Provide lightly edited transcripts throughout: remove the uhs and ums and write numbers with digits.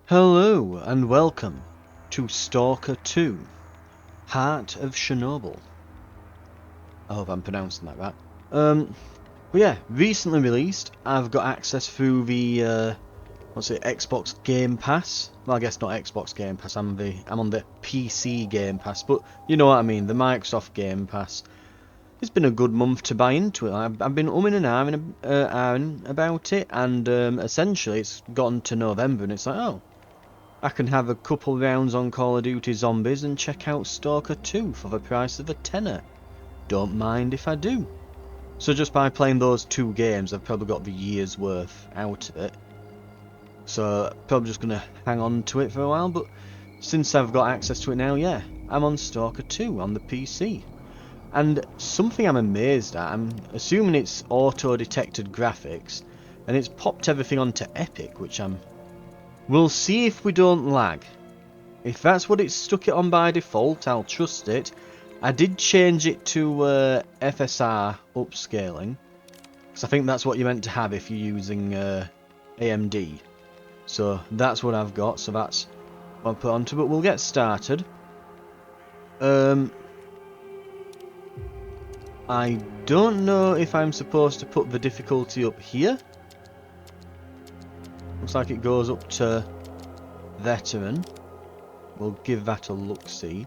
Hello and welcome to Stalker 2, Heart of Chornobyl. I hope I'm pronouncing that right. But yeah, recently released. I've got access through the Xbox Game Pass. Well, I guess not Xbox Game Pass. I'm on the PC Game Pass, but you know what I mean. The Microsoft Game Pass. It's been a good month to buy into it. I've been umming and ahhing about it, and essentially it's gotten to November, and it's like, oh, I can have a couple rounds on Call of Duty Zombies and check out Stalker 2 for the price of a tenner. Don't mind if I do. So just by playing those two games, I've probably got the year's worth out of it. So probably just gonna hang on to it for a while, but since I've got access to it now, yeah, I'm on Stalker 2 on the PC. And something I'm amazed at, I'm assuming it's auto-detected graphics, and it's popped everything onto Epic, which we'll see if we don't lag. If that's what it's stuck it on by default, I'll trust it. I did change it to FSR upscaling, because I think that's what you're meant to have if you're using AMD. So that's what I've got, so that's what I'll put onto, but we'll get started. I don't know if I'm supposed to put the difficulty up here. Looks like it goes up to Veteran. We'll give that a look-see.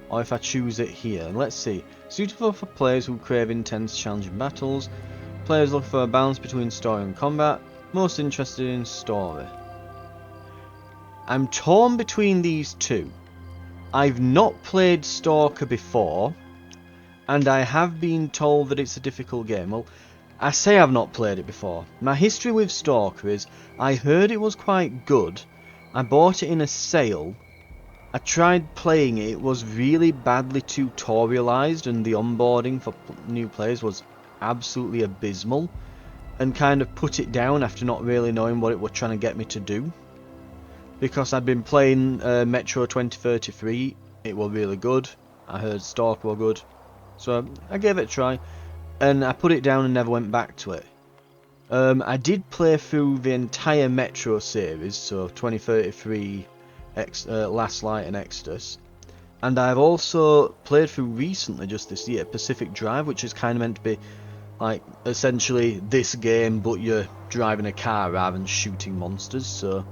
Or if I choose it here, let's see. Suitable for players who crave intense, challenging battles. Players look for a balance between story and combat. Most interested in story. I'm torn between these two. I've not played Stalker before, and I have been told that it's a difficult game. Well, I say I've not played it before. My history with Stalker is, I heard it was quite good. I bought it in a sale. I tried playing it. It was really badly tutorialized, and the onboarding for new players was absolutely abysmal, and kind of put it down after not really knowing what it was trying to get me to do. Because I'd been playing Metro 2033, it was really good. I heard Stalker were good, so I gave it a try, and I put it down and never went back to it. I did play through the entire Metro series, so 2033, Last Light and Exodus, and I've also played through recently, just this year, Pacific Drive, which is kind of meant to be like essentially this game, but you're driving a car rather than shooting monsters. So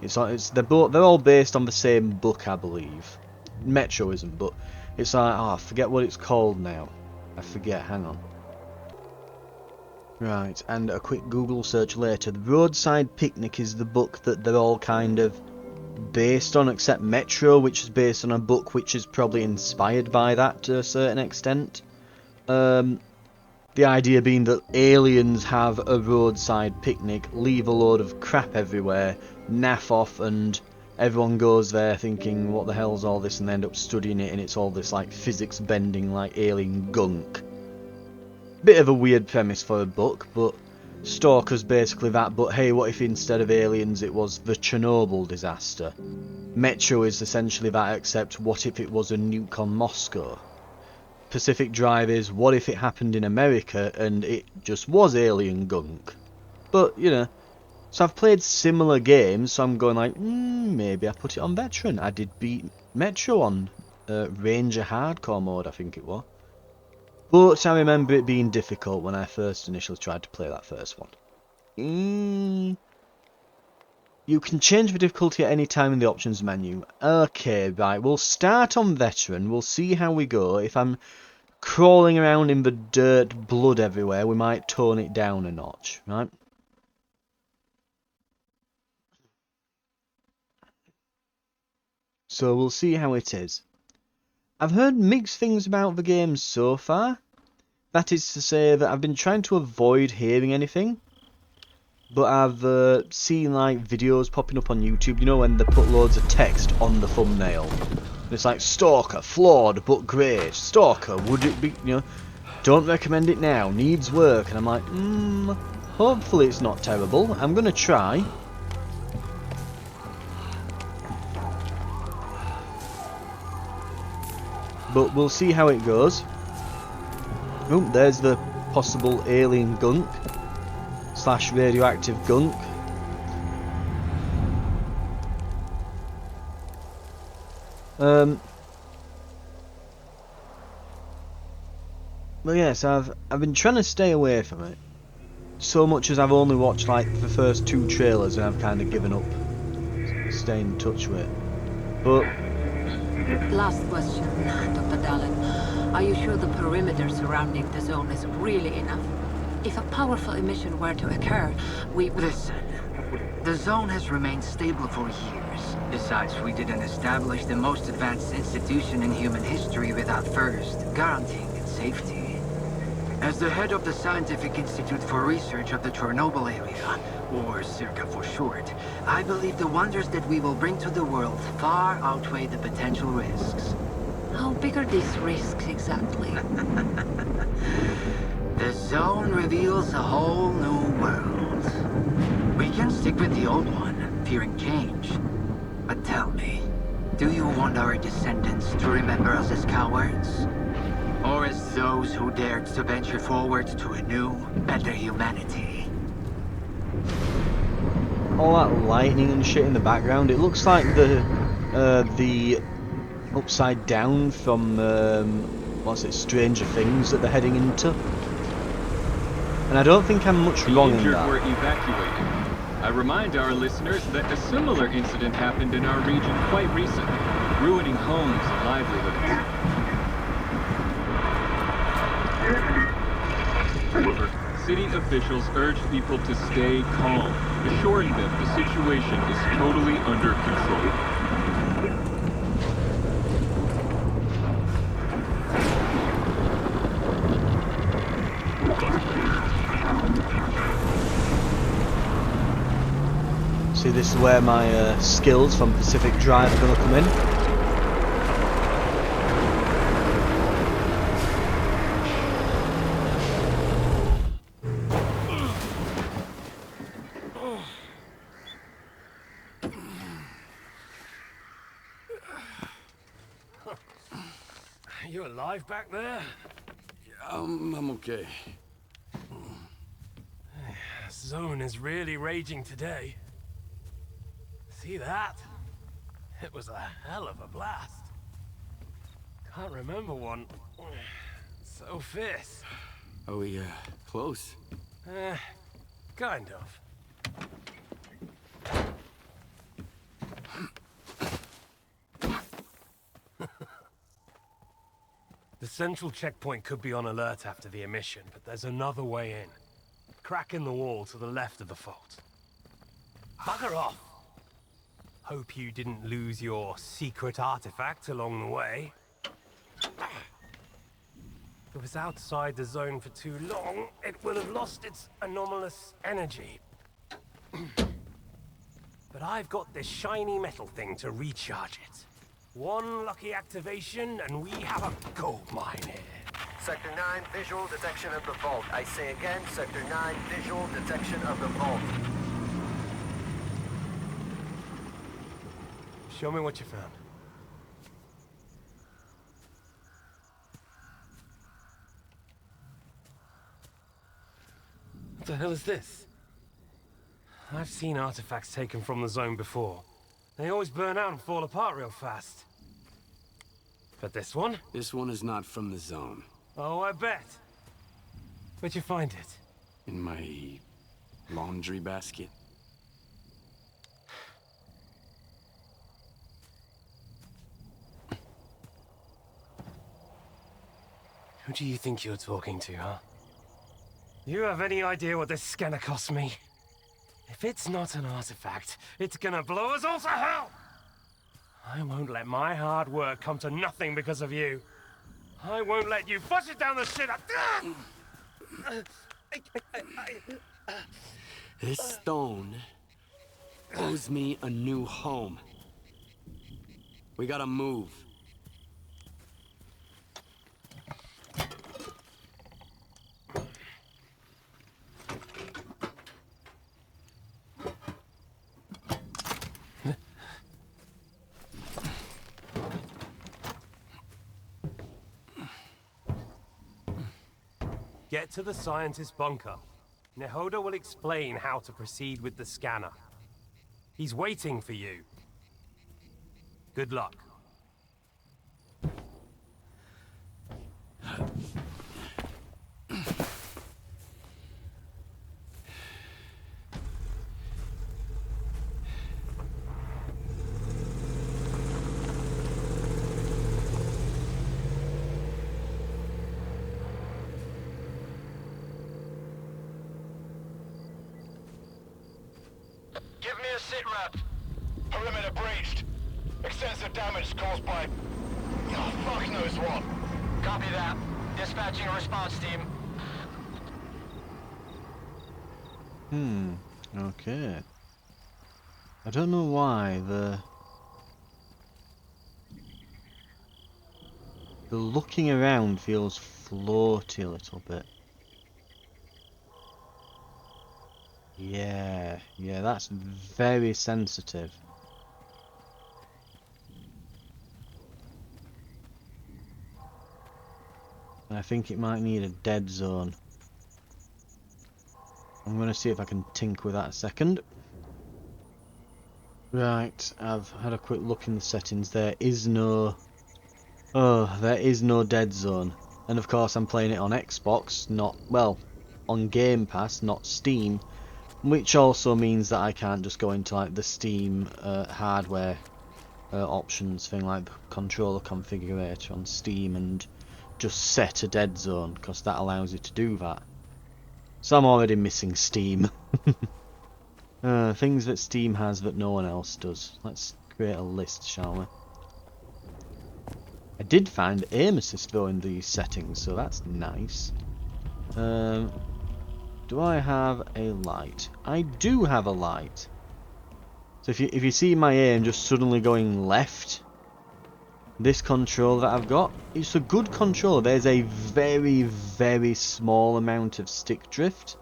they're all based on the same book, I believe. Metro isn't, but it's like, oh, I forget what it's called now. I forget. Hang on. Right, and a quick Google search later. The Roadside Picnic is the book that they're all kind of based on, except Metro, which is based on a book which is probably inspired by that to a certain extent. The idea being that aliens have a roadside picnic, leave a load of crap everywhere, naff off, and everyone goes there thinking, what the hell's all this, and they end up studying it, and it's all this like physics bending, like alien gunk. Bit of a weird premise for a book, but Stalker's basically that, but hey, what if instead of aliens it was the Chernobyl disaster? Metro is essentially that, except what if it was a nuke on Moscow? Pacific Drive is, what if it happened in America and it just was alien gunk? But, you know, so I've played similar games, so I'm going like, maybe I put it on Veteran. I did beat Metro on Ranger Hardcore mode, I think it was. But I remember it being difficult when I first initially tried to play that first one. You can change the difficulty at any time in the options menu. Okay, right, we'll start on Veteran. We'll see how we go. If I'm crawling around in the dirt, blood everywhere, we might tone it down a notch, right? So we'll see how it is. I've heard mixed things about the game so far. That is to say that I've been trying to avoid hearing anything. But I've seen like videos popping up on YouTube, you know, when they put loads of text on the thumbnail. And it's like, Stalker, flawed but great. Stalker, would it be, you know, don't recommend it now, needs work. And I'm like, hopefully it's not terrible. I'm gonna try. But we'll see how it goes. Oh, there's the possible alien gunk / radioactive gunk. Well, yes, I've been trying to stay away from it. So much as I've only watched like the first 2 trailers and I've kind of given up staying in touch with it. But Last question, Dr. Dallin. Are you sure the perimeter surrounding the zone is really enough? If a powerful emission were to occur, we... Listen, the zone has remained stable for years. Besides, we didn't establish the most advanced institution in human history without first guaranteeing its safety. As the head of the Scientific Institute for Research of the Chornobyl area, or CIRCA for short, I believe the wonders that we will bring to the world far outweigh the potential risks. How big are these risks exactly? The zone reveals a whole new world. We can stick with the old one, fearing change. But tell me, do you want our descendants to remember us as cowards? Or as those who dared to venture forward to a new, better humanity? all that lightning and shit in the background, it looks like the upside down from what's it, Stranger Things that they're heading into. And I don't think I'm much wrong in that. The injured were evacuated. I remind our listeners that a similar incident happened in our region quite recently, ruining homes and livelihoods. City officials urge people to stay calm, assuring them the situation is totally under control. See, this is where my skills from Pacific Drive are going to come in. You alive back there? I'm okay. Zone is really raging today. See that? It was a hell of a blast. Can't remember one so fierce. Are we, close? Kind of. The central checkpoint could be on alert after the emission, but there's another way in. Crack in the wall to the left of the fault. Bugger off! Hope you didn't lose your secret artifact along the way. If it was outside the zone for too long, it will have lost its anomalous energy. But I've got this shiny metal thing to recharge it. One lucky activation, and we have a gold mine here. Sector 9, visual detection of the vault. I say again, Sector 9, visual detection of the vault. Show me what you found. What the hell is this? I've seen artifacts taken from the zone before. They always burn out and fall apart real fast. But this one? This one is not from the zone. Oh, I bet. Where'd you find it? In my laundry basket. Who do you think you're talking to, huh? You have any idea what this scanner cost me? If it's not an artifact, it's gonna blow us all to hell! I won't let my hard work come to nothing because of you. I won't let you flush it down the shit. This stone owes me a new home. We gotta move. Get to the scientist's bunker. Nehoda will explain how to proceed with the scanner. He's waiting for you. Good luck. Give me a sit rep. Perimeter breached. Extensive damage caused by... oh, fuck knows what. Copy that. Dispatching a response team. Okay. I don't know why the looking around feels floaty a little bit. Yeah, that's very sensitive. And I think it might need a dead zone. I'm going to see if I can tinker with that a second. Right, I've had a quick look in the settings. There is no dead zone. And of course I'm playing it on Xbox, not, well, on Game Pass, not Steam. Which also means that I can't just go into like the Steam hardware options thing, like the controller configurator on Steam, and just set a dead zone, because that allows you to do that. So I'm already missing Steam. Things that Steam has that no one else does. Let's create a list, shall we? I did find aim assist though in these settings, so that's nice. Do I have a light? I do have a light. So if you see my aim just suddenly going left, this control that I've got, it's a good control. There's a very, very small amount of stick drift.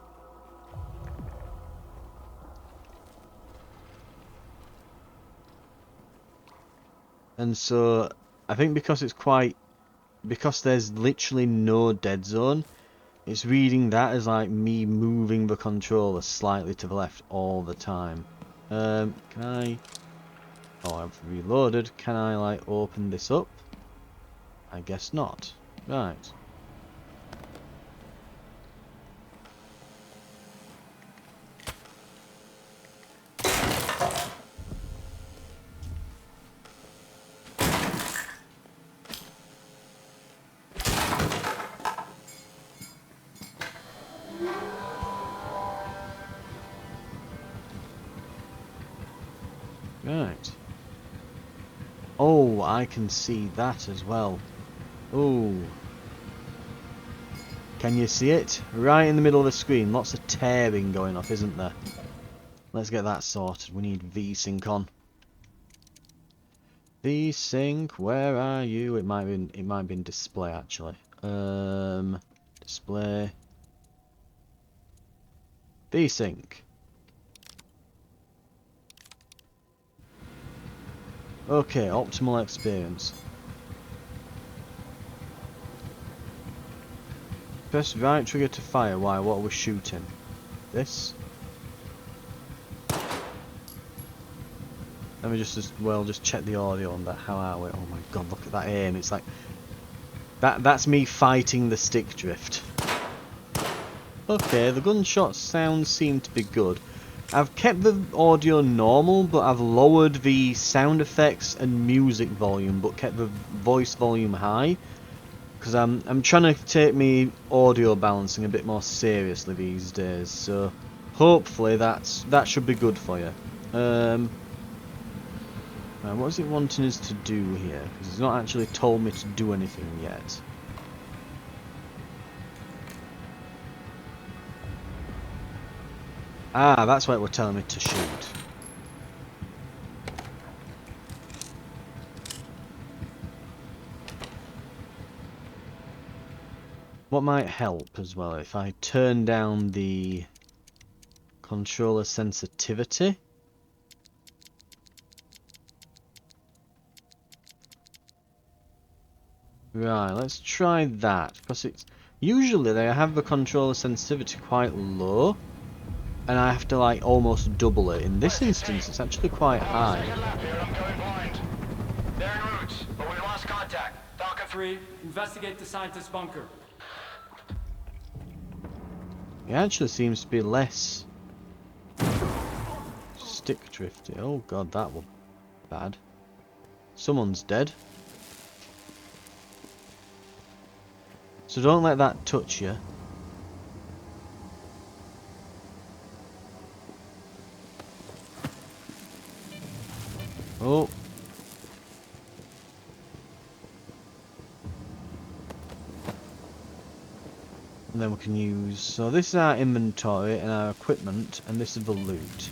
And so I think because there's literally no dead zone, it's reading that as like me moving the controller slightly to the left all the time. Can I... oh, I've reloaded. Can I like open this up? I guess not. Right. Right. Oh, I can see that as well. Oh. Can you see it? Right in the middle of the screen. Lots of tearing going off, isn't there? Let's get that sorted. We need VSync on. VSync, where are you? It might be in display actually. Display. VSync. Okay, optimal experience. Press right trigger to fire. Why? What are we shooting? This? Let me just check the audio on that. How are we? Oh my god, look at that aim. It's like... That's me fighting the stick drift. Okay, the gunshot sounds seem to be good. I've kept the audio normal, but I've lowered the sound effects and music volume, but kept the voice volume high. Because I'm trying to take me audio balancing a bit more seriously these days, so hopefully that should be good for you. What is it wanting us to do here? Because it's not actually told me to do anything yet. Ah, that's what it was telling me to shoot. What might help as well if I turn down the controller sensitivity? Right, let's try that, because it's usually they have the controller sensitivity quite low, and I have to like almost double it. In this instance, it's actually quite high. Second lap here, I'm going blind. They're en route, but we lost contact. Falcon 3, investigate the scientist's bunker. It actually seems to be less stick drifty. Oh god, that was bad. Someone's dead. So don't let that touch you. Oh. And then we can use... So this is our inventory and our equipment, and this is the loot.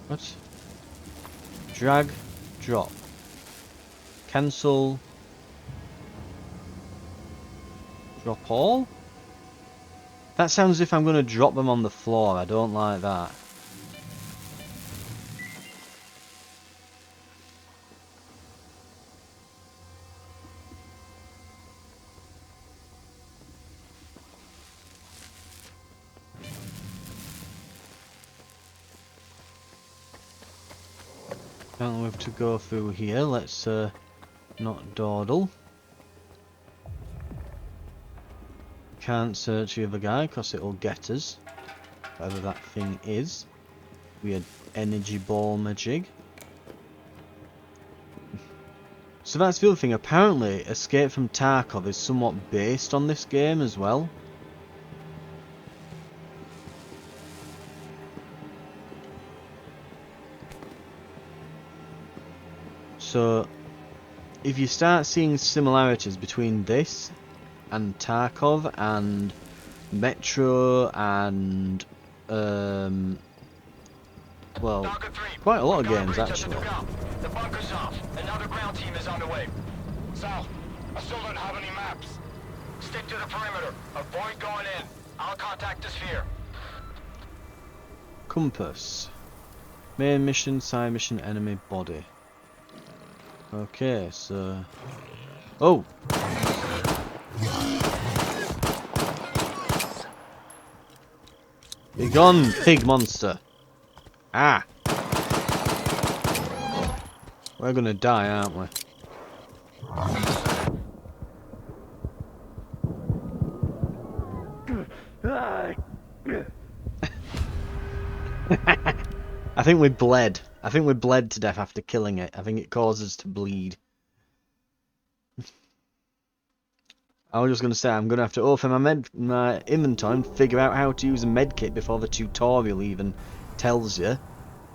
What? Drag, drop. Cancel. Drop all? That sounds as if I'm going to drop them on the floor. I don't like that. Apparently we have to go through here. Let's not dawdle. Can't search the other guy because it'll get us. Whatever that thing is. Weird energy ball magic. So that's the other thing. Apparently Escape from Tarkov is somewhat based on this game as well. So, if you start seeing similarities between this and Tarkov and Metro and well, quite a lot of games actually. The bunker's off. Another ground team is on the way. Sal, I still don't have any maps. Stick to the perimeter. Avoid going in. I'll contact the sphere. Compass. Main mission, side mission, enemy body. Okay, so... Oh! Be gone, pig monster! Ah! We're gonna die, aren't we? I think we bled. I think we bled to death after killing it. I think it causes us to bleed. I was just going to say, I'm going to have to open my inventory and figure out how to use a medkit before the tutorial even tells you.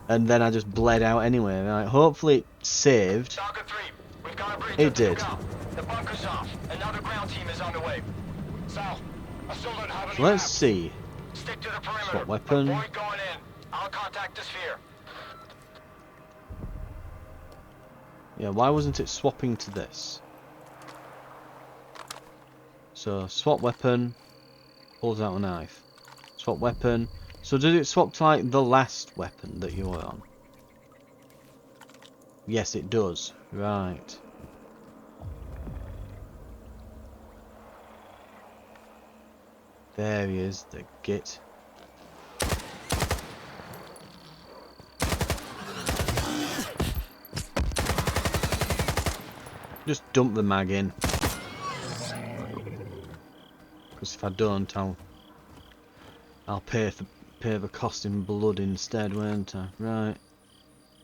And then I just bled out anyway. Right, hopefully it saved. It did. The bunker's off. Another ground team is on the way. Sal, I still don't have any So let's maps. see. Stick to the perimeter. Swap weapon. Avoid going in. I'll contact the sphere. Yeah, why wasn't it swapping to this? So, swap weapon, pulls out a knife. Swap weapon. So did it swap to like the last weapon that you were on? Yes, it does. Right. There he is, the git. Just dump the mag in. Because if I don't, I'll pay the cost in blood instead, won't I? Right.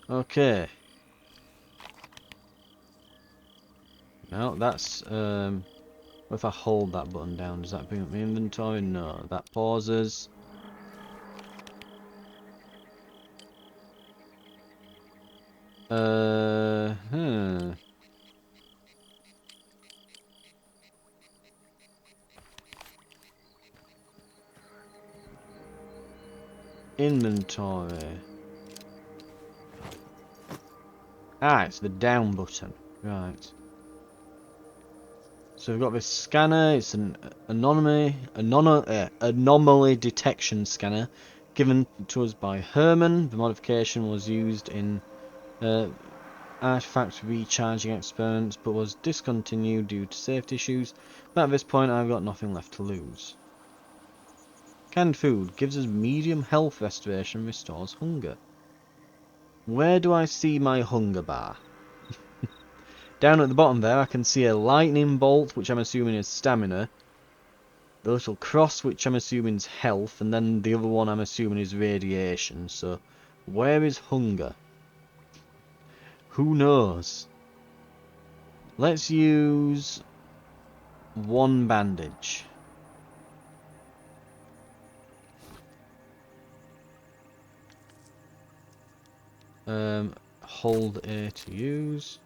Okay. Now that's what if I hold that button down? Does that bring up my inventory? No. That pauses. Inventory. Ah, it's the down button. Right. So we've got this scanner. It's an anomaly detection scanner given to us by Herman. The modification was used in artifact recharging experiments, but was discontinued due to safety issues. But at this point, I've got nothing left to lose. Canned food gives us medium health restoration, restores hunger. Where do I see my hunger bar? Down at the bottom there, I can see a lightning bolt, which I'm assuming is stamina. The little cross, which I'm assuming is health, and then the other one I'm assuming is radiation. So, where is hunger? Who knows? Let's use one bandage. Hold A to use.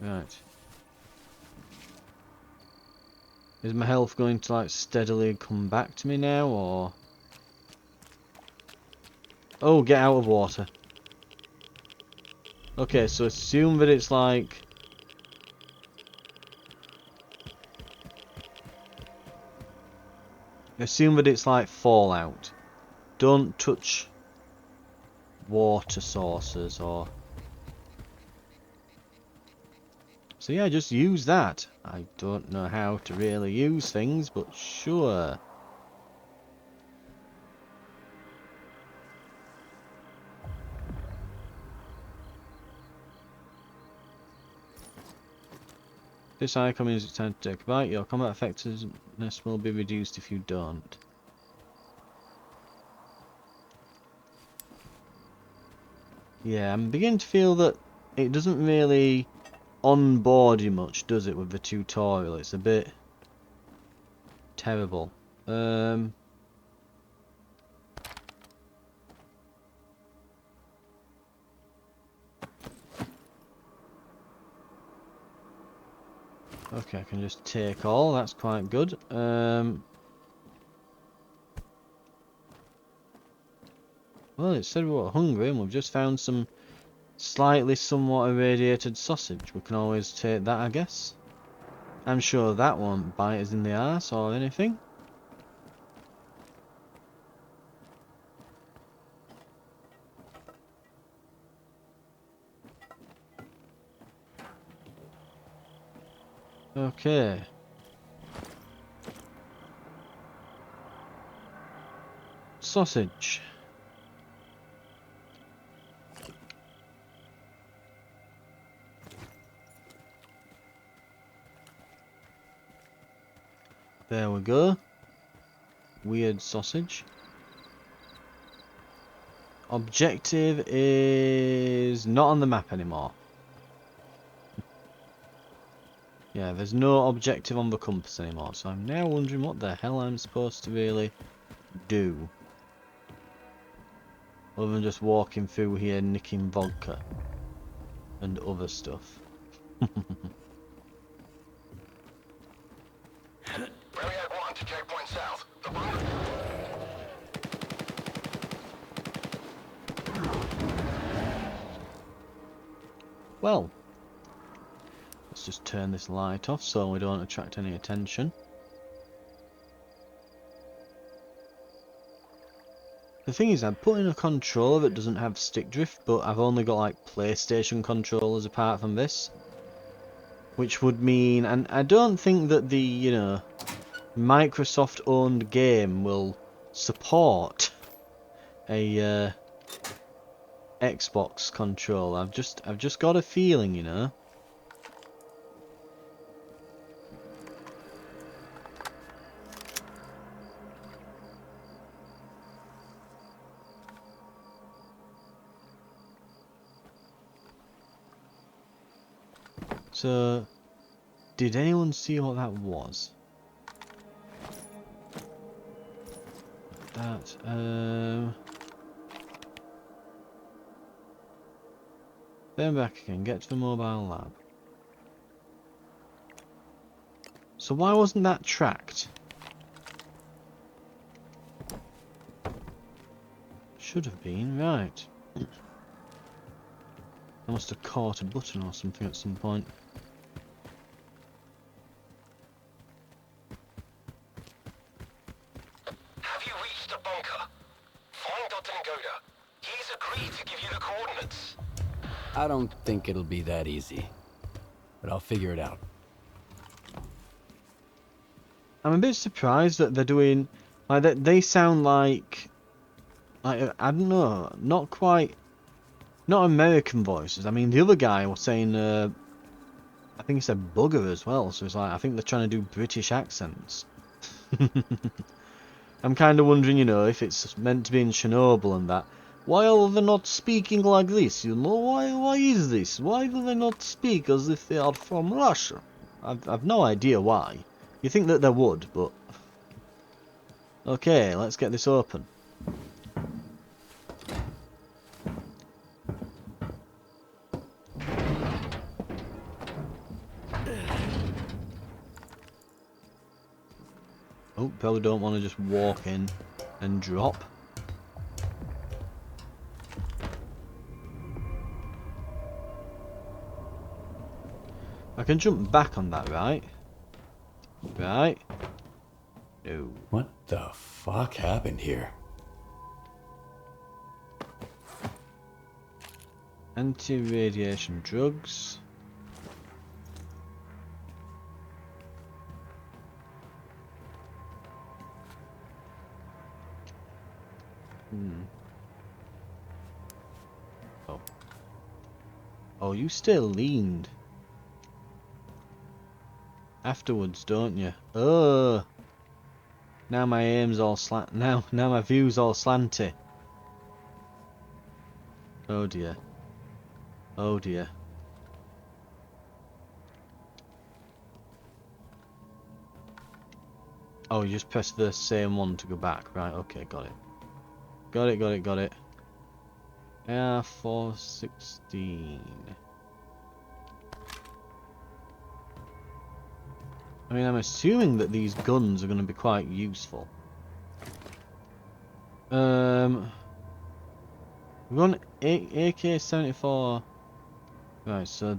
Right. Is my health going to like steadily come back to me now, or? Oh, get out of water. Okay, so assume that it's like... Assume that it's like Fallout. Don't touch water sources or... So yeah, just use that. I don't know how to really use things, but sure. This icon means it's time to take a bite. Your combat effectiveness will be reduced if you don't. Yeah, I'm beginning to feel that it doesn't really onboard you much, does it, with the tutorial? It's a bit terrible. Okay, I can just take all. That's quite good. Well, it said we were hungry, and we've just found some slightly somewhat irradiated sausage. We can always take that, I guess. I'm sure that won't bite us in the arse or anything. Okay. Sausage. There we go. Weird sausage. Objective is not on the map anymore. Yeah, there's no objective on the compass anymore, so I'm now wondering what the hell I'm supposed to really do. Other than just walking through here nicking vodka. And other stuff. Barrier 1 to checkpoint south. The bomb. Well, let's just turn this light off so we don't attract any attention. The thing is, I'm putting a controller that doesn't have stick drift, but I've only got like PlayStation controllers apart from this. Which would mean, and I don't think that the, you know, Microsoft owned game will support a Xbox controller. I've just got a feeling, you know. So, did anyone see what that was? That, then back again, get to the mobile lab. So why wasn't that tracked? Should have been, right. I must have caught a button or something at some point. Have you reached the bunker? Find Dr. Ngoda. He's agreed to give you the coordinates. I don't think it'll be that easy, but I'll figure it out. I'm a bit surprised that they're doing like that. They sound like I don't know, not quite, not American voices. I mean, the other guy was saying, I think he said bugger as well. So it's like I think they're trying to do British accents. I'm kind of wondering, you know, if it's meant to be in Chernobyl and that. Why are they not speaking like this? You know, why is this? Why do they not speak as if they are from Russia? I've no idea why. You think that they would, but okay, let's get this open. Oh, probably don't want to just walk in and drop. I can jump back on that, right? Right? No. What the fuck happened here? Anti-radiation drugs. Oh. Oh, you still leaned. Afterwards, don't you? Oh. Now my aim's all slant. Now my view's all slanty. Oh dear. Oh dear. Oh, you just press the same one to go back. Right, okay, got it. Got it. R416. I mean, I'm assuming that these guns are going to be quite useful. We run AK-74. Right, so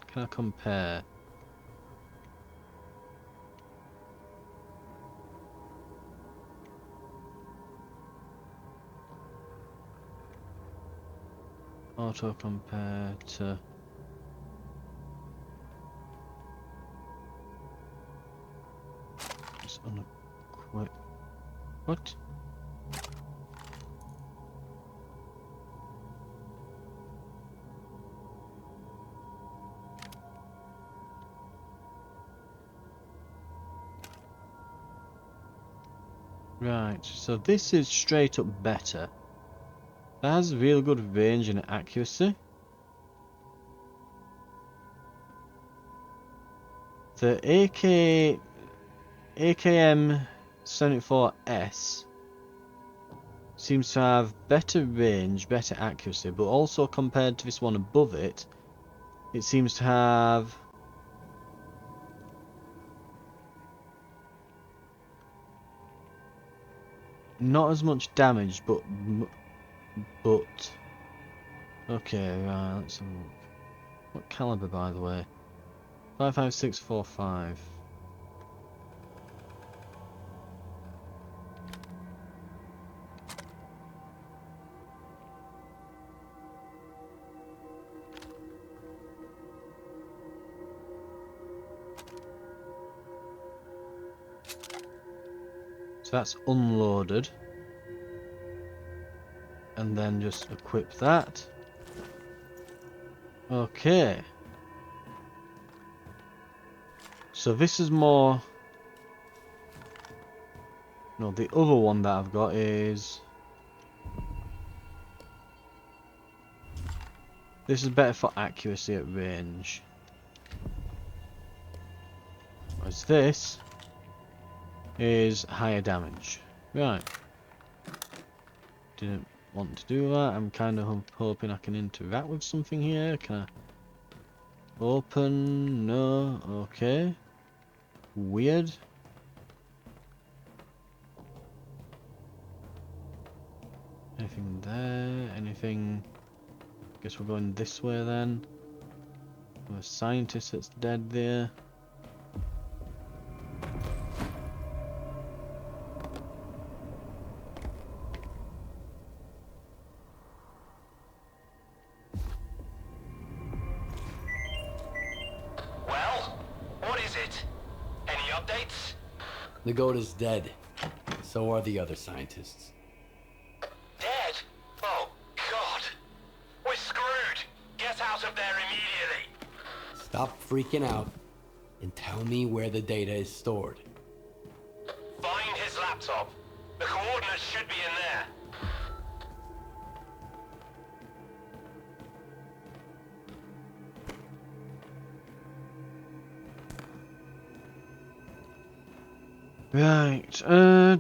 can I compare? Auto compare to just unequip. What? Right, so this is straight up better. That has really good range and accuracy. The AKM-74S seems to have better range, better accuracy, but also compared to this one above it, it seems to have not as much damage, but okay, right, let's have a look. What caliber, by the way? 5.5645. So that's unloaded. And then just equip that. Okay. So this is more... No, the other one that I've got is... This is better for accuracy at range. Whereas this is higher damage. Right. Didn't want to do that. I'm kind of hoping I can interact with something here. Can I open? No. Okay. Weird. Anything there? Anything? Guess we're going this way then. There's a scientist that's dead there. Well, what is it? updates? The goat is dead. So are the other scientists. Dead? Oh, God. We're screwed. Get out of there immediately. Stop freaking out and tell me where the data is stored. Find his laptop. The coordinates should be in there. Right, a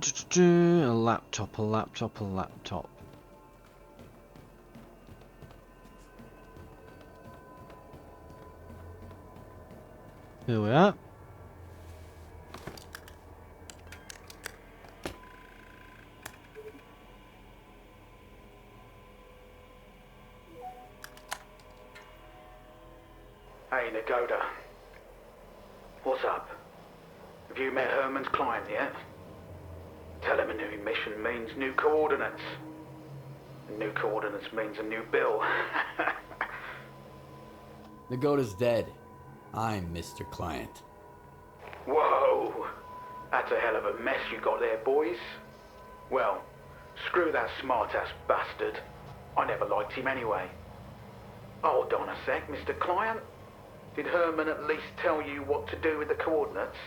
laptop, a laptop, a laptop. Here we are. Hey, Nagoda. What's up? Have you met Herman's client yet? Tell him a new mission means new coordinates. And new coordinates means a new bill. The goat is dead. I'm Mr. Client. Whoa! That's a hell of a mess you got there, boys. Well, screw that smart-ass bastard. I never liked him anyway. Hold on a sec, Mr. Client. Did Herman at least tell you what to do with the coordinates?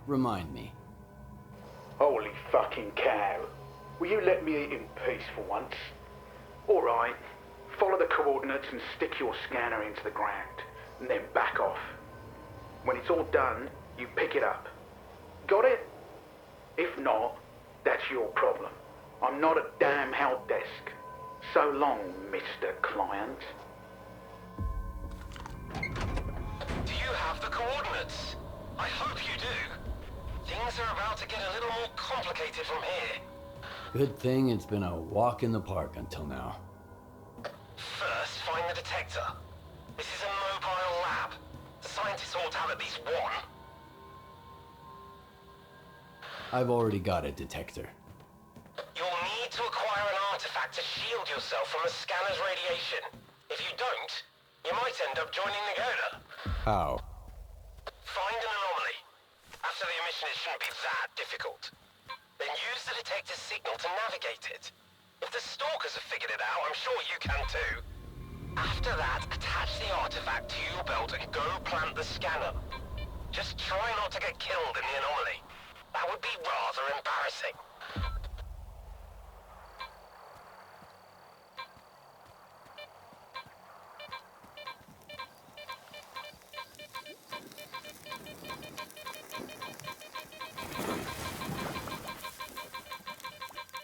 Remind me. Holy fucking cow. Will you let me eat in peace for once? Alright, follow the coordinates and stick your scanner into the ground, and then back off. When it's all done, you pick it up. Got it? If not, that's your problem. I'm not a damn help desk. So long, Mr. Client. Do you have the coordinates? I hope you do. Things are about to get a little more complicated from here. Good thing it's been a walk in the park until now. First, find the detector. This is a mobile lab. The scientists ought to have at least one. I've already got a detector. You'll need to acquire an artifact to shield yourself from the scanner's radiation. If you don't, you might end up joining Nagoda. How? Find an anomaly. After the emission, it shouldn't be that difficult. Then use the detector's signal to navigate it. If the stalkers have figured it out, I'm sure you can too. After that, attach the artifact to your belt and go plant the scanner. Just try not to get killed in the anomaly. That would be rather embarrassing.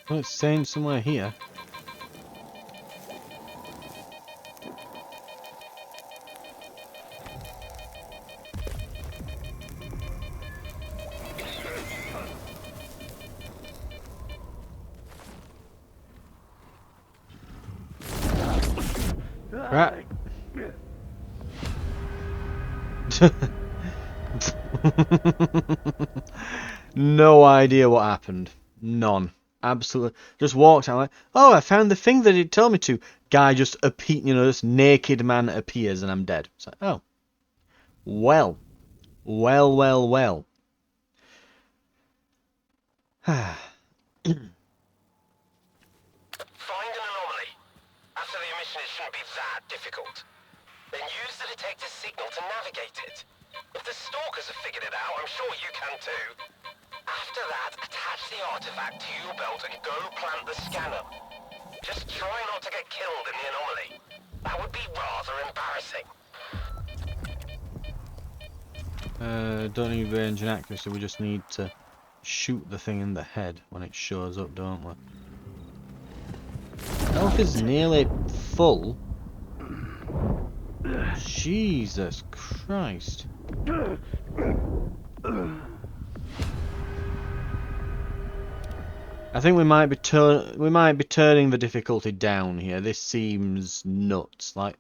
Well, it's saying somewhere here. Right. No idea what happened. None. Absolutely. Just walked out like, oh, I found the thing that it told me to. Guy just this naked man appears and I'm dead. It's like, oh. Well. Well, well, well. Find an anomaly. After the emission, it shouldn't be that difficult. Then use the detector's signal to navigate it. If the stalkers have figured it out, I'm sure you can too. After that, attach the artifact to your belt and go plant the scanner. Just try not to get killed in the anomaly. That would be rather embarrassing. Don't need range and accuracy, we just need to shoot the thing in the head when it shows up, don't we? Health is nearly full. Jesus Christ. I think we might be turning the difficulty down here. This seems nuts. Like,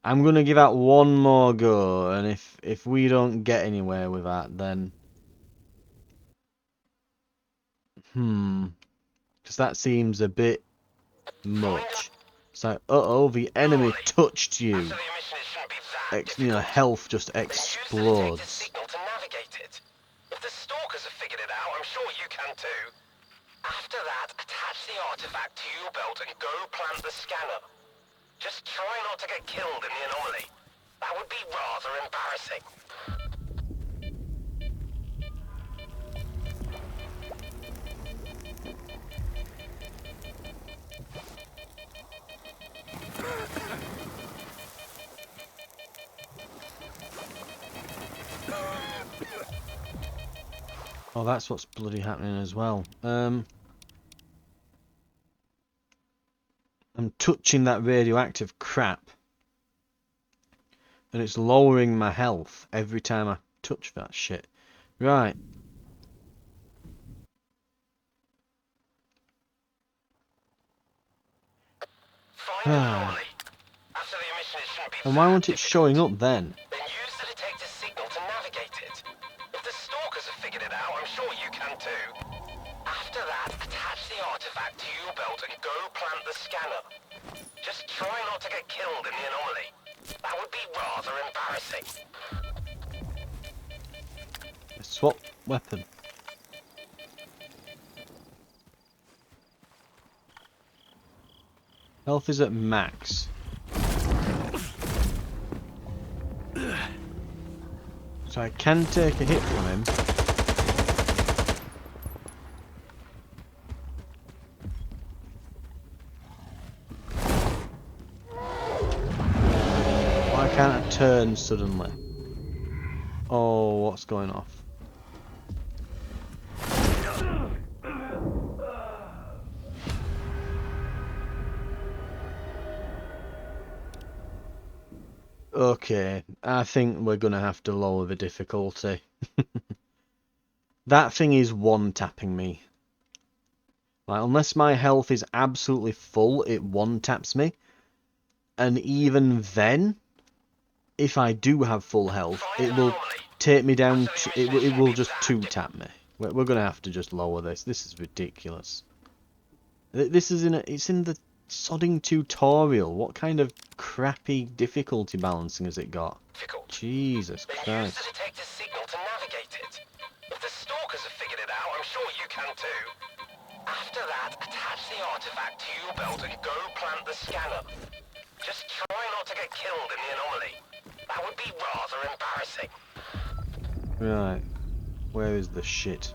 I'm gonna give that one more go, and if we don't get anywhere with that, then because that seems a bit much. It's like, uh-oh, the enemy touched you. After the emission, it shouldn't be that health just Then use the detector explodes. signal to navigate it. If the stalkers have figured it out, I'm sure you can too. After that, attach the artifact to your belt and go plant the scanner. Just try not to get killed in the anomaly. That would be rather embarrassing. Oh, that's what's bloody happening as well. I'm touching that radioactive crap, and it's lowering my health every time I touch that shit. Right. Find an anomaly. After the emission, it shouldn't be And why that won't it difficult. showing up then? Then use the detector signal to navigate it. If the stalkers have figured it out, I'm sure you can too. After that, attach the artifact to your belt and go plant the scanner. Just try not to get killed in the anomaly. That would be rather embarrassing. Swap weapon. Health is at max. So I can take a hit from him. Why can't I turn suddenly? Oh, what's going off? Okay, I think we're gonna have to lower the difficulty. That thing is one-tapping me. Like, unless my health is absolutely full, it one-taps me. And even then, if I do have full health, it will take me down to, it will just two-tap me. We're gonna have to just lower this. This is ridiculous. This is it's in the sodding tutorial. What kind of crappy difficulty balancing has it got? Jesus Then use Christ. the detector signal to navigate it. If the stalkers have figured it out, I'm sure you can too. After that, attach the artifact to your belt and go plant the scanner. Just try not to get killed in the anomaly. That would be rather embarrassing. Right. Where is the shit?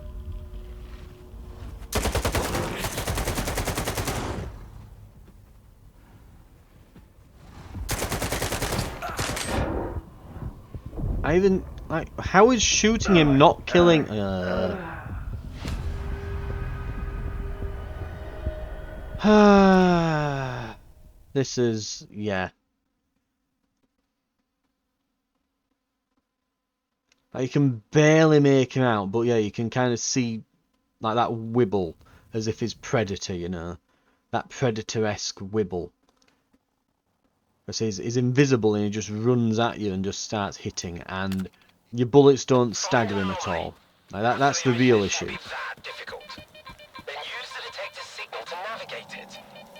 I even, like, how is shooting him not killing? This is, yeah. Like, you can barely make him out, but yeah, you can kind of see, like, that wibble, as if he's Predator, you know? That Predator-esque wibble. Because he's invisible and he just runs at you and just starts hitting, and your bullets don't stagger him at all. Like, that's the real issue. That difficult. Then use the detector signal to navigate it.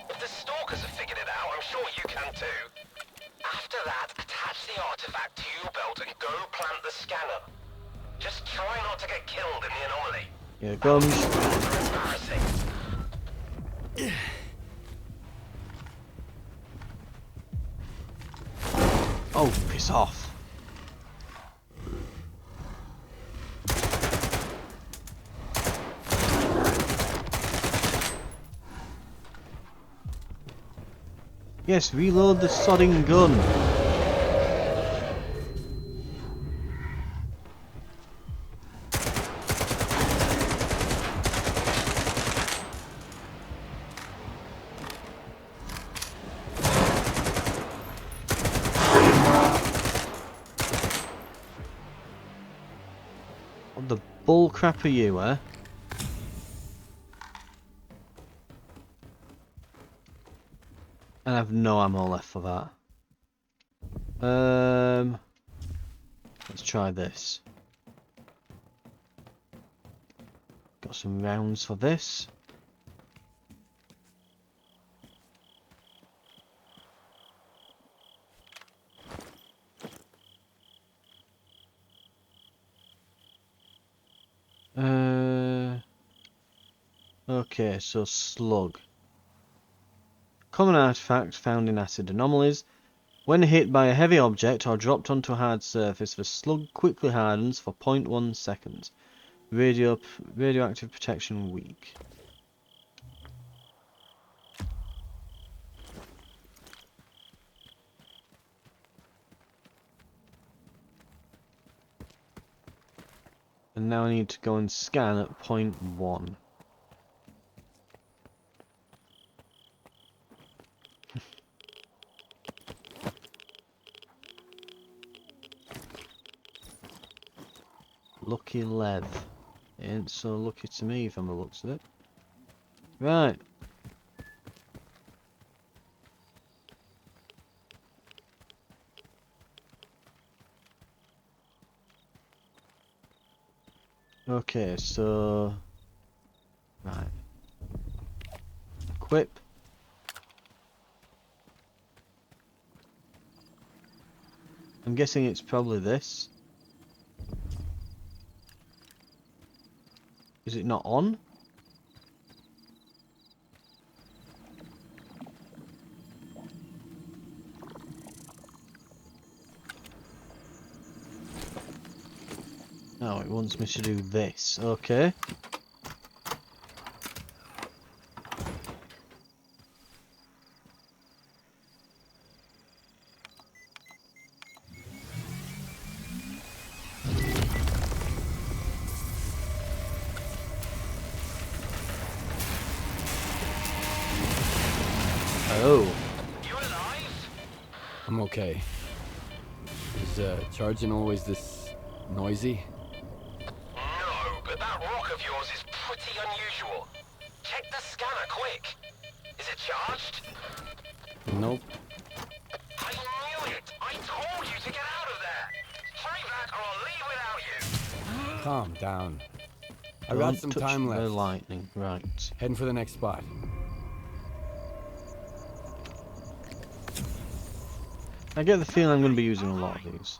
If the stalkers have figured it out, I'm sure you can too. After that, attach the artifact to your belt and go plant the scanner. Just try not to get killed in the anomaly. Here it comes. Rather embarrassing. Oh, piss off. Yes, reload the sodding gun. What the bullcrap are you, eh? And I have no ammo left for that. Let's try this. Got some rounds for this. Okay, so slug. Common artifact found in acid anomalies. When hit by a heavy object or dropped onto a hard surface, the slug quickly hardens for 0.1 seconds. Radioactive protection weak. And now I need to go and scan at 0.1. Lucky lead. Ain't so lucky to me from the looks of it. Right. Okay, so... Right. Equip. I'm guessing it's probably this. Is it not on? No, it wants me to do this. Okay. Oh. You alive? I'm okay. Is charging always this noisy? No, but that rock of yours is pretty unusual. Check the scanner quick. Is it charged? Nope. I knew it! I told you to get out of there! Hurry back or I'll leave without you! Calm down. I Don't got some touch time the left. lightning. Right. Heading for the next spot. I get the feeling I'm going to be using a lot of these.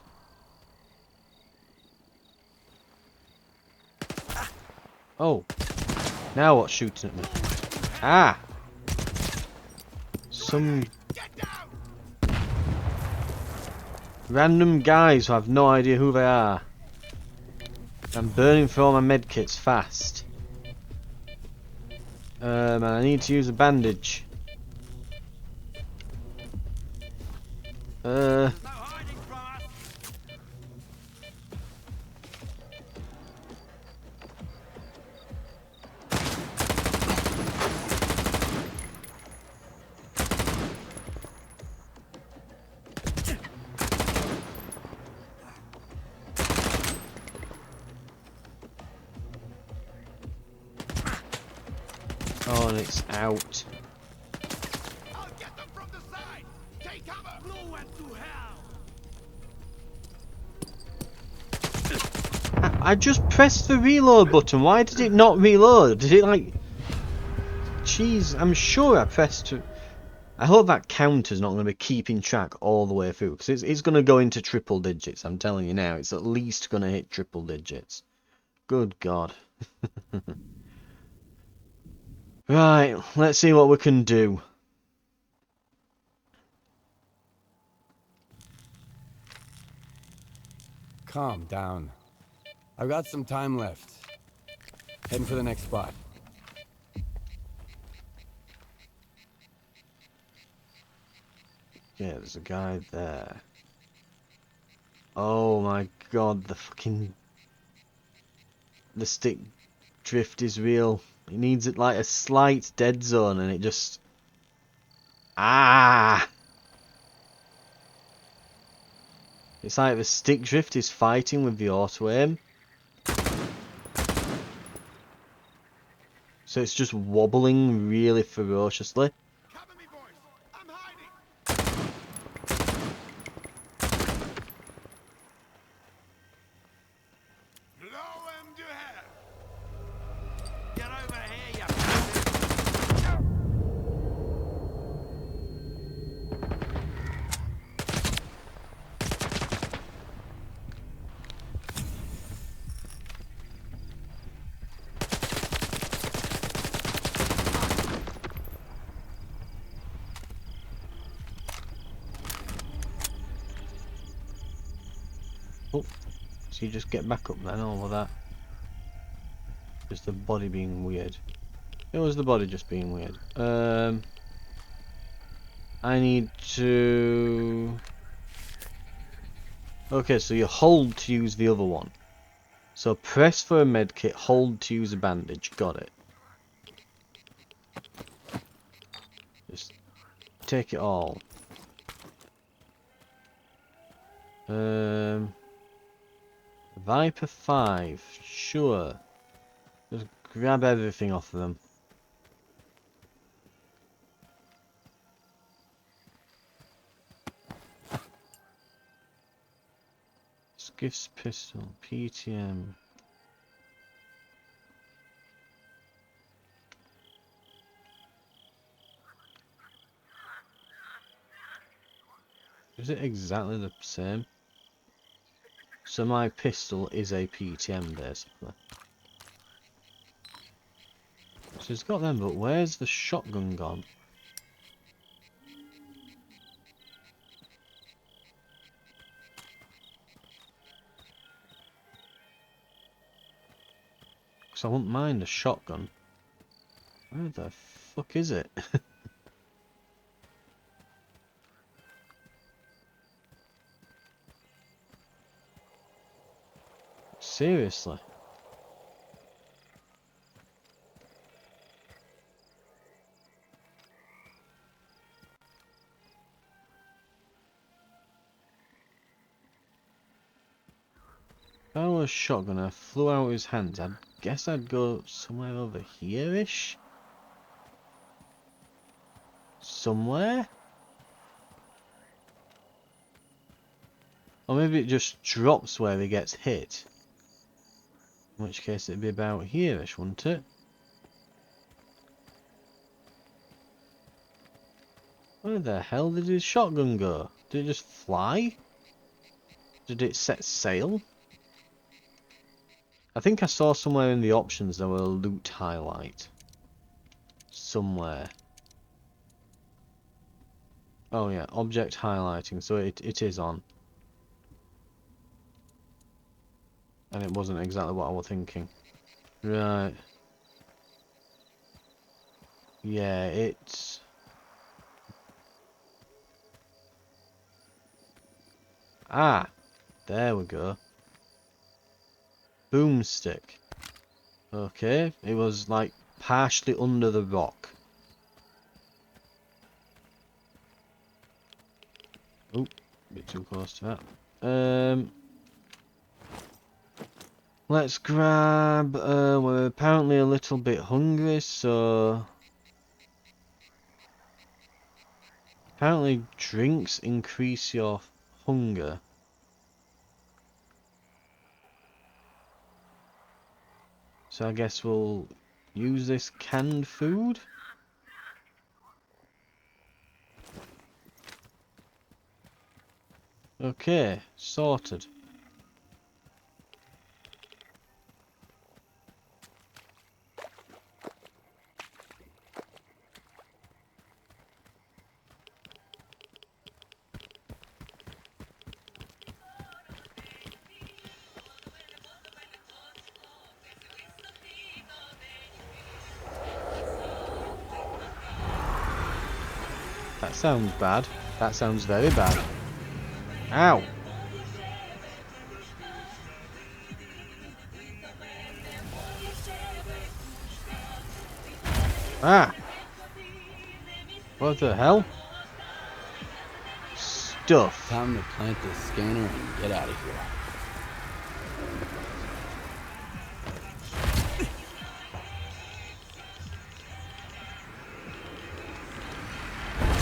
Oh. Now what's shooting at me? Ah! Some... random guys who have no idea who they are. I'm burning through all my medkits fast. And I need to use a bandage. Oh, and it's out. I'll get them from the side. Take cover. Blow went to hell. I just pressed the reload button. Why did it not reload? Did it like... Jeez, I'm sure I pressed... I hope that counter's not going to be keeping track all the way through. Because it's going to go into triple digits. I'm telling you now. It's at least going to hit triple digits. Good God. Right, let's see what we can do. Calm down. I've got some time left. Heading for the next spot. Yeah, there's a guy there. Oh my God, the fucking... The stick drift is real. It needs it like a slight dead zone and it just... Ah! It's like the stick drift is fighting with the auto aim. So it's just wobbling really ferociously. Cover me, boys. I'm hiding. Blow him to hell. Get over here, you bastard. Oh, so you just get back up then, all of that. Just the body being weird. It was the body just being weird. I need to... Okay, so you hold to use the other one. So press for a medkit, hold to use a bandage. Got it. Just take it all. Viper 5. Sure. Just grab everything off of them. Skiff's pistol. PTM. Is it exactly the same? So my pistol is a PTM basically. So it's got them, but where's the shotgun gone? Because I wouldn't mind a shotgun. Where the fuck is it? Seriously. If I was a shotgun and I flew out of his hands, I guess I'd go somewhere over here-ish? Somewhere? Or maybe it just drops where he gets hit. In which case it'd be about here-ish, wouldn't it? Where the hell did his shotgun go? Did it just fly? Did it set sail? I think I saw somewhere in the options there were a loot highlight. Somewhere. Oh yeah, object highlighting, so it is on. And it wasn't exactly what I was thinking. Right. Yeah, it's... Ah! There we go. Boomstick. Okay, it was like partially under the rock. Oh, a bit too close to that. Let's grab, we're apparently a little bit hungry, so... Apparently drinks increase your hunger. So I guess we'll use this canned food? Okay, sorted. That sounds bad. That sounds very bad. Ow! Ah! What the hell? Stuff. Time to plant this scanner and get out of here.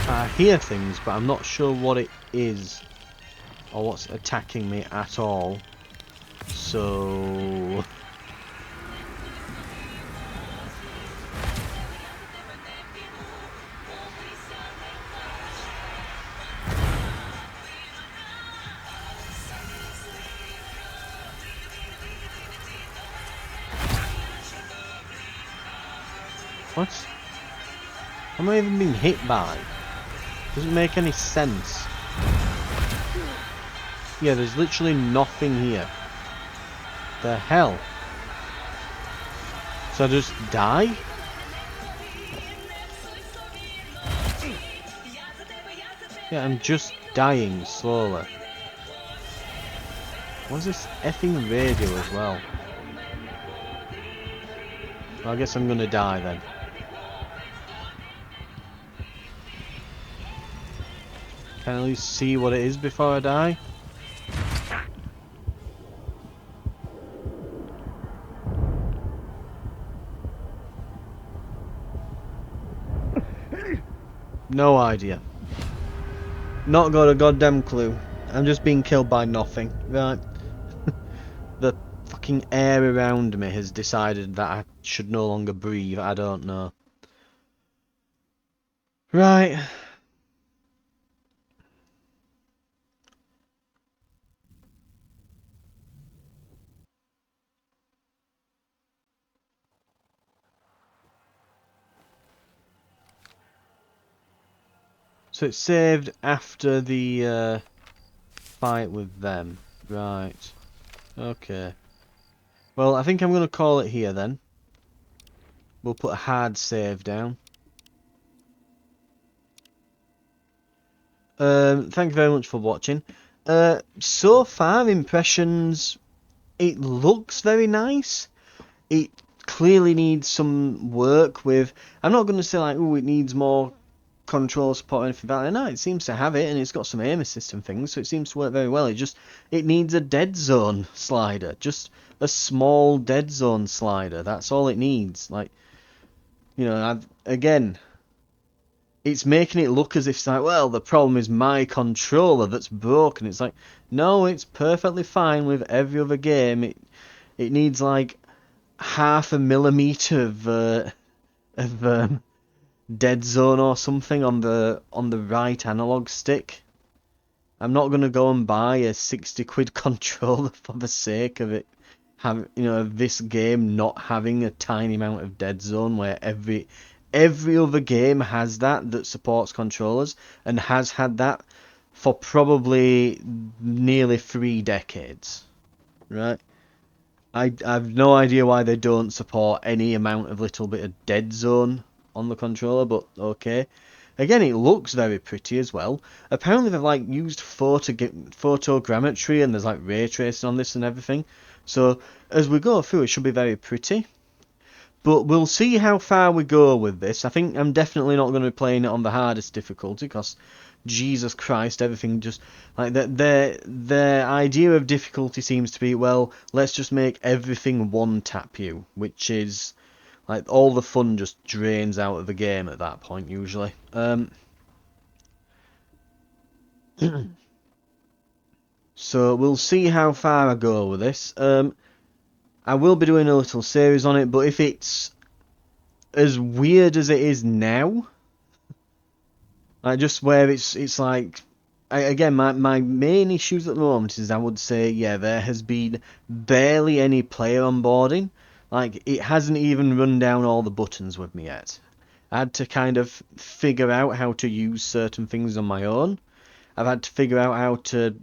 I hear things, but I'm not sure what it is or what's attacking me at all. So... What? Am I even being hit by? Doesn't make any sense. Yeah, there's literally nothing here. The hell? So I just die? Yeah, I'm just dying slowly. What's this effing radio as well? Well, I guess I'm gonna die then. Can I at least see what it is before I die? No idea. Not got a goddamn clue. I'm just being killed by nothing. Right. The fucking air around me has decided that I should no longer breathe. I don't know. Right. So it's saved after the fight with them. Right. Okay. Well, I think I'm going to call it here then. We'll put a hard save down. Thank you very much for watching. So far, impressions, it looks very nice. It clearly needs some work with... I'm not going to say like, oh, it needs more control support or anything like that. No, it seems to have it, and it's got some aim assist and things, so it seems to work very well. It needs a dead zone slider. Just a small dead zone slider. That's all it needs. Like, you know, again... It's making it look as if it's like, well, the problem is my controller that's broken. It's like, no, it's perfectly fine with every other game. It needs like half a millimeter of dead zone or something on the right analog stick. I'm not gonna go and buy a 60 quid controller for the sake of it. This game not having a tiny amount of dead zone where every other game has that supports controllers and has had that for probably nearly 3 decades, right? I've no idea why they don't support any amount of little bit of dead zone on the controller, but okay. Again, it looks very pretty as well. Apparently they've like used photogrammetry and there's like ray tracing on this and everything. So as we go through, it should be very pretty. But we'll see how far we go with this. I think I'm definitely not going to be playing it on the hardest difficulty because, Jesus Christ, everything just... like their idea of difficulty seems to be, well, let's just make everything one-tap you, which is... like, all the fun just drains out of the game at that point, usually. So we'll see how far I go with this. I will be doing a little series on it, but if it's as weird as it is now, like just where it's like, again, my main issues at the moment is I would say, yeah, there has been barely any player onboarding. Like, it hasn't even run down all the buttons with me yet. I had to kind of figure out how to use certain things on my own. I've had to figure out how to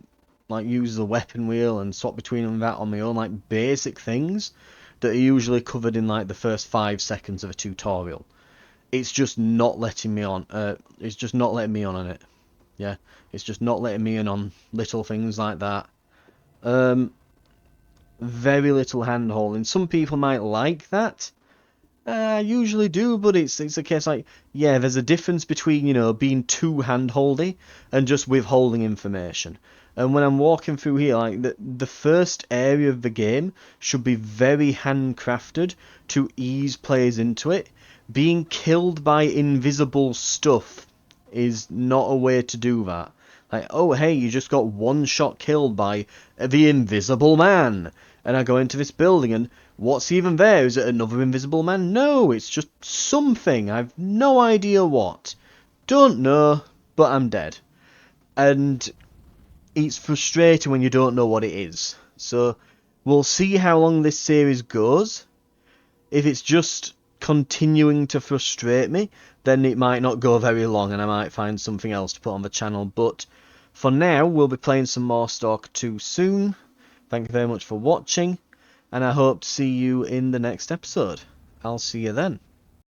like use the weapon wheel and swap between them that on my own, like basic things that are usually covered in like the first 5 seconds of a tutorial. It's just not letting me on. It's just not letting me on it. Yeah, it's just not letting me in on little things like that. Very little hand holding. Some people might like that. I usually do, but it's a case like, yeah, there's a difference between, you know, being too handholdy and just withholding information. And when I'm walking through here, like, the first area of the game should be very handcrafted to ease players into it. Being killed by invisible stuff is not a way to do that. Like, oh, hey, you just got one shot killed by the Invisible Man. And I go into this building and what's even there? Is it another Invisible Man? No, it's just something. I've no idea what. Don't know, but I'm dead. And it's frustrating when you don't know what it is. So we'll see how long this series goes. If it's just continuing to frustrate me, then it might not go very long and I might find something else to put on the channel. But For now, we'll be playing some more S.T.A.L.K.E.R 2 soon. Thank you very much for watching, and I hope to see you in the next episode. I'll see you then.